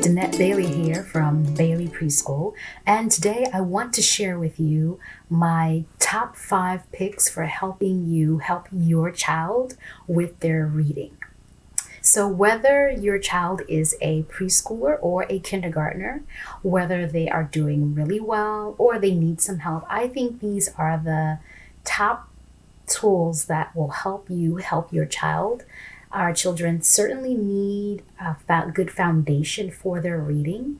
Danette Bailey here from Bailey Preschool, and today I want to share with you my top 5 picks for helping you help your child with their reading. So whether your child is a preschooler or a kindergartner, whether they are doing really well or they need some help, I think these are the top tools that will help you help your child. Our children certainly need a good foundation for their reading.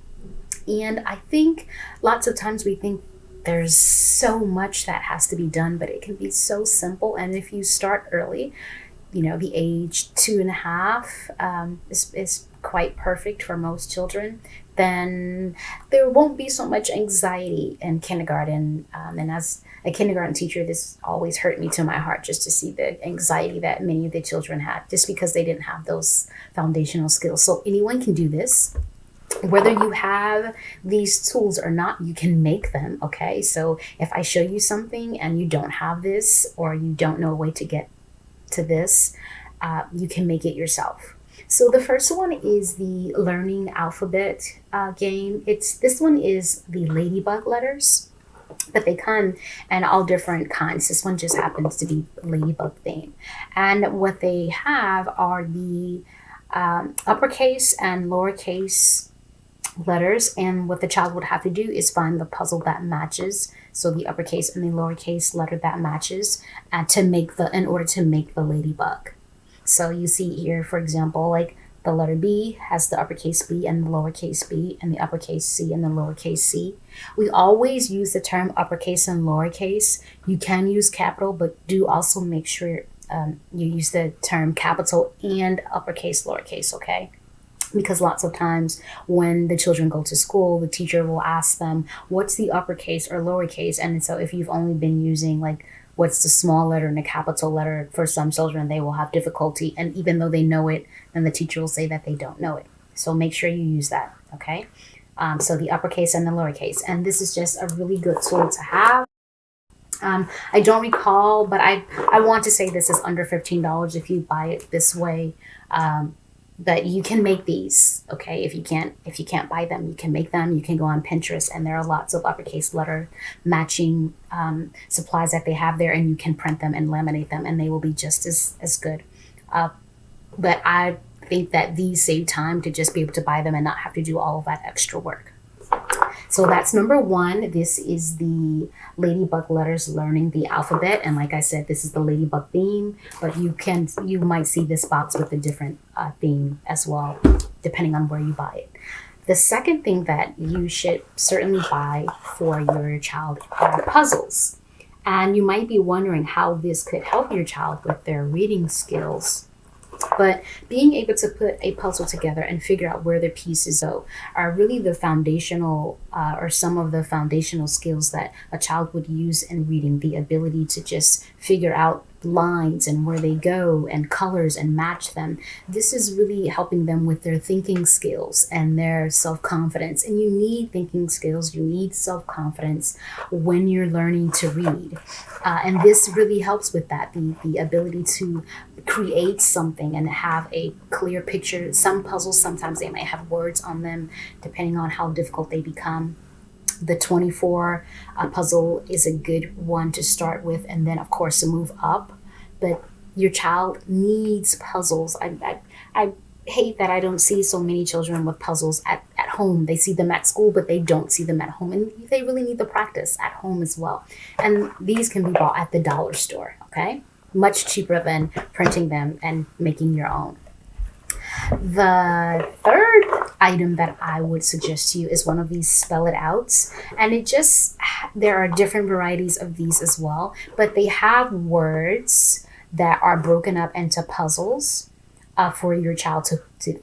And I think lots of times we think there's so much that has to be done, but it can be so simple. And if you start early, the age 2.5 is quite perfect for most children, then there won't be so much anxiety in kindergarten. And as a kindergarten teacher, this always hurt me to my heart just to see the anxiety that many of the children had just because they didn't have those foundational skills. So anyone can do this. Whether you have these tools or not, you can make them, okay? So if I show you something and you don't have this or you don't know a way to get to this, you can make it yourself. So the first one is the learning alphabet game. This one is the ladybug letters, but they come in all different kinds. This one just happens to be ladybug theme. And what they have are the uppercase and lowercase letters, and what the child would have to do is find the puzzle that matches, so the uppercase and the lowercase letter that matches, in order to make the ladybug. So you see here, for example, like the letter B has the uppercase B and the lowercase b, and the uppercase C and the lowercase c. We always use the term uppercase and lowercase. You can use capital, but do also make sure you use the term capital and uppercase, lowercase, okay? Because lots of times when the children go to school, the teacher will ask them, what's the uppercase or lowercase? And so if you've only been using what's the small letter and the capital letter, for some children, they will have difficulty. And even though they know it, then the teacher will say that they don't know it. So make sure you use that, okay? So the uppercase and the lowercase. And this is just a really good tool to have. I don't recall, but I want to say this is under $15 if you buy it this way. But you can make these, okay? If you can't buy them, you can make them. You can go on Pinterest, and there are lots of uppercase letter matching supplies that they have there, and you can print them and laminate them, and they will be just as good. But I think that these save time to just be able to buy them and not have to do all of that extra work. So that's number 1. This is the ladybug letters, learning the alphabet. And like I said, this is the ladybug theme, but you might see this box with a different theme as well, depending on where you buy it. The second thing that you should certainly buy for your child are puzzles. And you might be wondering how this could help your child with their reading skills. But being able to put a puzzle together and figure out where the pieces go are really the foundational or some of the foundational skills that a child would use in reading. The ability to just figure out lines and where they go and colors and match them. This is really helping them with their thinking skills and their self-confidence. And you need thinking skills, you need self-confidence when you're learning to read. And this really helps with that, the ability to create something and have a clear picture. Some puzzles, sometimes they might have words on them, depending on how difficult they become. The 24 puzzle is a good one to start with, and then of course to move up. But your child needs puzzles. I hate that I don't see so many children with puzzles at home. They see them at school, but they don't see them at home. And they really need the practice at home as well. And these can be bought at the dollar store, okay? Much cheaper than printing them and making your own. The third item that I would suggest to you is one of these spell it outs. And there are different varieties of these as well, but they have words that are broken up into puzzles for your child to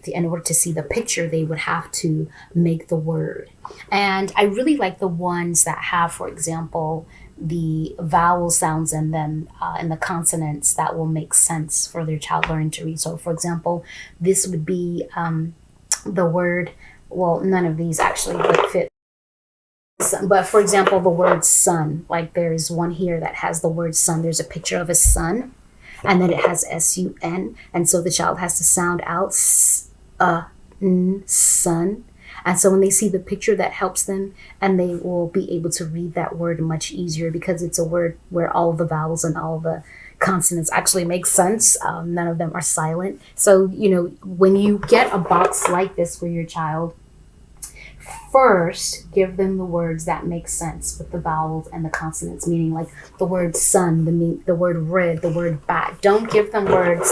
in order to see the picture, they would have to make the word. And I really like the ones that have, for example, the vowel sounds in them and the consonants that will make sense for their child learning to read. So for example, this would be the word, well, none of these actually would fit. But for example, the word sun, like there's one here that has the word sun. There's a picture of a sun, and then it has S-U-N. And so the child has to sound out sun. And so when they see the picture, that helps them, and they will be able to read that word much easier because it's a word where all the vowels and all the consonants actually make sense. None of them are silent. So, when you get a box like this for your child, first give them the words that make sense with the vowels and the consonants, meaning like the word sun, the word red, the word bat. Don't give them words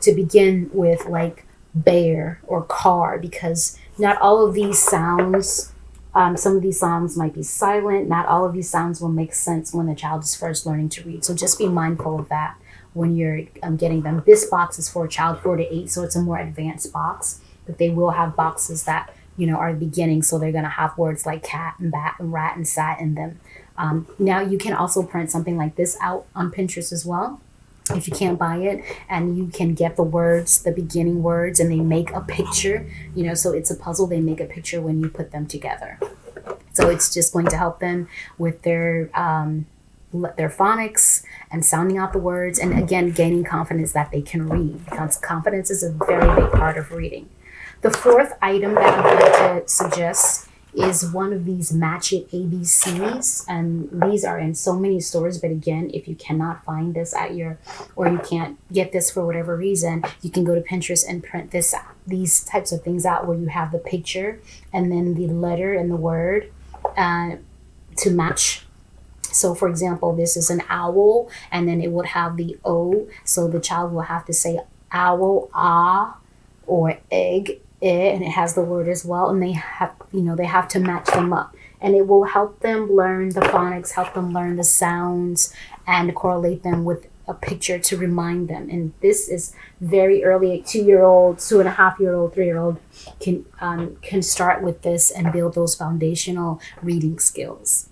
to begin with like bear or car, because not all of these sounds, some of these sounds might be silent. Not all of these sounds will make sense when the child is first learning to read. So just be mindful of that when you're getting them. This box is for a child 4 to 8, so it's a more advanced box, but they will have boxes that are beginning, so they're going to have words like cat and bat and rat and sat in them. Now you can also print something like this out on Pinterest as well if you can't buy it, and you can get the words, the beginning words, and they make a picture, so it's a puzzle. They make a picture when you put them together. So it's just going to help them with their phonics and sounding out the words, and again, gaining confidence that they can read, because confidence is a very big part of reading. The fourth item that I'm going to suggest is one of these Match It ABCs, and these are in so many stores, but again, if you cannot find this or you can't get this for whatever reason, you can go to Pinterest and print these types of things out where you have the picture and then the letter and the word to match. So for example, this is an owl, and then it would have the O, so the child will have to say owl, ah, or egg, and it has the word as well, and they have to match them up, and it will help them learn the phonics, help them learn the sounds, and correlate them with a picture to remind them. And this is very early. A 2-year-old, 2.5-year-old, 3-year-old can start with this and build those foundational reading skills.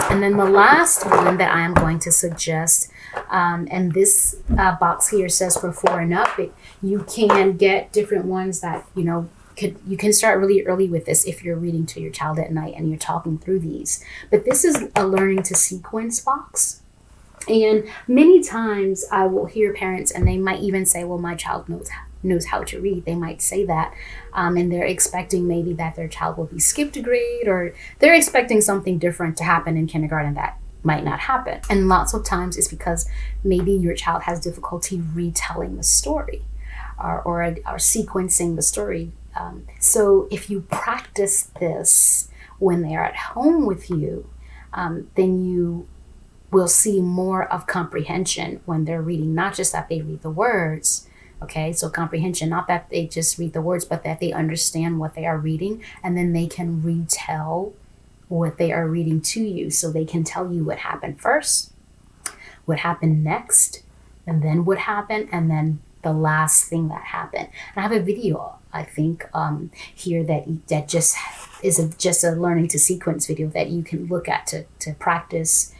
And then the last one that I am going to suggest, and this box here says for 4 and up. You can get different ones that you can start really early with this if you're reading to your child at night and you're talking through these. But this is a learning to sequence box. And many times I will hear parents, and they might even say, well, my child knows how to read. They might say that, and they're expecting maybe that their child will be skipped a grade, or they're expecting something different to happen in kindergarten that might not happen. And lots of times it's because maybe your child has difficulty retelling the story or sequencing the story. So if you practice this when they are at home with you, then you will see more of comprehension when they're reading, not just that they read the words. Okay, so comprehension, not that they just read the words, but that they understand what they are reading, and then they can retell what they are reading to you. So they can tell you what happened first, what happened next, and then what happened, and then the last thing that happened. And I have a video, I think, here that just is just a learning to sequence video that you can look at to practice.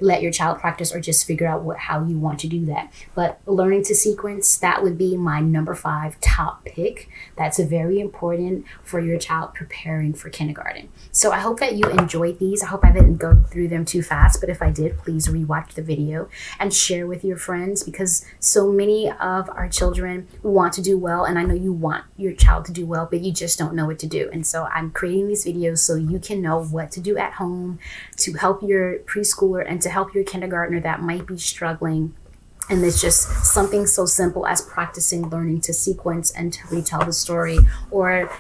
Let your child practice, or just figure out how you want to do that. But learning to sequence, that would be my number 5 top pick. That's very important for your child preparing for kindergarten. So I hope that you enjoyed these. I hope I didn't go through them too fast, but if I did, please rewatch the video and share with your friends, because so many of our children want to do well, and I know you want your child to do well, but you just don't know what to do. And so I'm creating these videos so you can know what to do at home to help your preschooler and to help your kindergartner that might be struggling. And it's just something so simple as practicing learning to sequence and to retell the story, or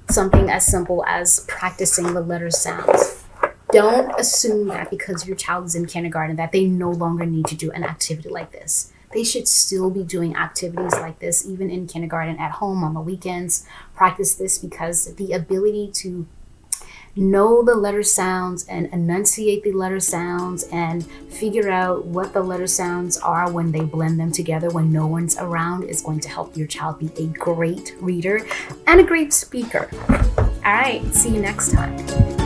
something as simple as practicing the letter sounds. Don't assume that because your child is in kindergarten that they no longer need to do an activity like this. They should still be doing activities like this even in kindergarten, at home, on the weekends. Practice this, because the ability to know the letter sounds and enunciate the letter sounds and figure out what the letter sounds are when they blend them together when no one's around is going to help your child be a great reader and a great speaker. All right, see you next time.